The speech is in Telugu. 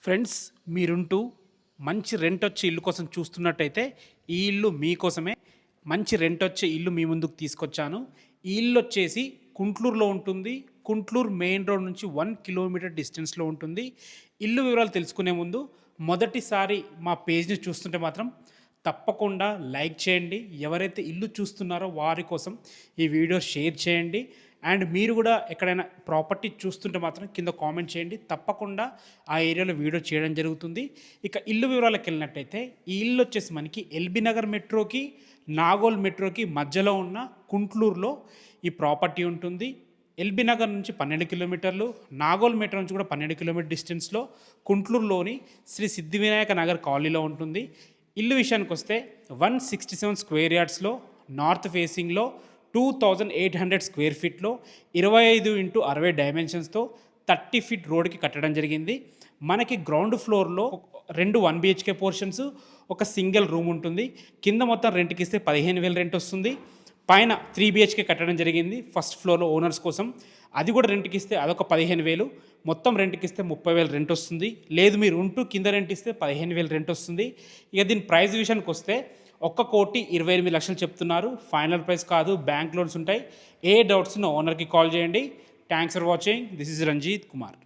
ఫ్రెండ్స్, మీరుంటూ మంచి రెంట్ వచ్చే ఇల్లు కోసం చూస్తున్నట్టయితే ఈ ఇల్లు మీకోసమే. మంచి రెంట్ వచ్చే ఇల్లు మీ ముందుకు తీసుకొచ్చాను. ఈ ఇల్లు వచ్చేసి కుంట్లూరులో ఉంటుంది. కుంట్లూరు మెయిన్ రోడ్ నుంచి 1 కిలోమీటర్ డిస్టెన్స్లో ఉంటుంది. ఇల్లు వివరాలు తెలుసుకునే ముందు మొదటిసారి మా పేజ్ని చూస్తుంటే మాత్రం తప్పకుండా లైక్ చేయండి. ఎవరైతే ఇల్లు చూస్తున్నారో వారి కోసం ఈ వీడియో షేర్ చేయండి. అండ్ మీరు కూడా ఎక్కడైనా ప్రాపర్టీ చూస్తుంటే మాత్రం కింద కామెంట్ చేయండి. తప్పకుండా ఆ ఏరియాలో వీడియో చేయడం జరుగుతుంది. ఇక ఇల్లు వివరాలకు వెళ్ళినట్టయితే ఈ ఇల్లు వచ్చేసి మనకి ఎల్బీ నగర్ మెట్రోకి, నాగోల్ మెట్రోకి మధ్యలో ఉన్న కుంట్లూరులో ఈ ప్రాపర్టీ ఉంటుంది. ఎల్బీ నగర్ నుంచి 12 కిలోమీటర్లు, నాగోల్ మెట్రో నుంచి కూడా 12 కిలోమీటర్ డిస్టెన్స్లో కుంట్లూరులోని శ్రీ సిద్ధివినాయక నగర్ కాలనీలో ఉంటుంది. ఇల్లు విషయానికి వస్తే 167 స్క్వేర్ యార్డ్స్లో, నార్త్ ఫేసింగ్లో, 2800 స్క్వేర్ ఫీట్లో, 25x60 డైమెన్షన్స్తో 30 ఫీట్ రోడ్కి కట్టడం జరిగింది. మనకి గ్రౌండ్ ఫ్లోర్లో 2 1 BHK పోర్షన్స్, ఒక సింగిల్ రూమ్ ఉంటుంది. కింద మొత్తం రెంట్కి ఇస్తే 15,000 రెంట్ వస్తుంది. పైన 3 BHK కట్టడం జరిగింది ఫస్ట్ ఫ్లోర్లో ఓనర్స్ కోసం. అది కూడా రెంట్కి ఇస్తే అదొక 15,000. మొత్తం రెంట్కి ఇస్తే 30,000 రెంట్ వస్తుంది. లేదు మీరు ఉంటూ కింద రెంట్ ఇస్తే 15,000 రెంట్ వస్తుంది. ఇక దీని ప్రైస్ విషయానికి వస్తే 1,28,00,000 చెప్తున్నారు. ఫైనల్ ప్రైస్ కాదు, బ్యాంక్ లోన్స్ ఉంటాయి. ఏ డౌట్స్ ఉన్న ఓనర్కి కాల్ చేయండి. Thanks for watching. This is Ranjith Kumar.